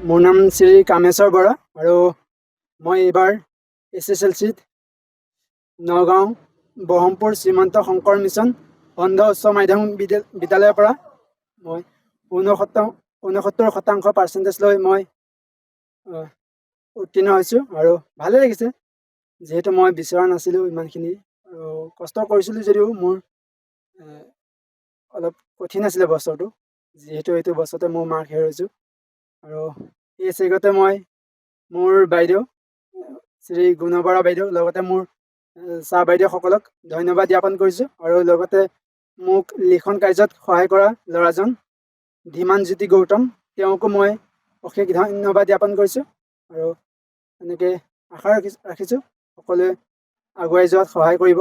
মোৰ নাম শ্ৰী কামেশ্বৰ বৰা আৰু মই এইবাৰ SSLCত নগাঁও বহমপুৰ শ্ৰীমন্ত শংকৰ মিছন অন্ধ উচ্চ মাধ্যমিক বিদ্যালয়ৰ পৰা মই 69% পাৰ্চেণ্টেজ লৈ মই উত্তীৰ্ণ হৈছোঁ আৰু ভালে লাগিছে, যিহেতু মই বিচৰা নাছিলোঁ ইমানখিনি আৰু কষ্ট কৰিছিলোঁ যদিও মোৰ অলপ কঠিন আছিলে বছৰটো, যিহেতু এইটো বছৰতে মোৰ মাৰ্ক হেৰুৱাইছোঁ। আৰু এই চেগতে মই মোৰ বাইদেউ শ্ৰী গুণবৰা বাইদেউ লগতে মোৰ ছাৰ বাইদেউসকলক ধন্যবাদ জ্ঞাপন কৰিছোঁ আৰু লগতে মোক লিখন কাৰ্যত সহায় কৰা ল'ৰাজন ধীমানজ্যোতি গৌতম, তেওঁকো মই অশেষ ধন্যবাদ জ্ঞাপন কৰিছোঁ আৰু এনেকৈ আশা ৰাখিছোঁ সকলোৱে আগুৱাই যোৱাত সহায় কৰিব।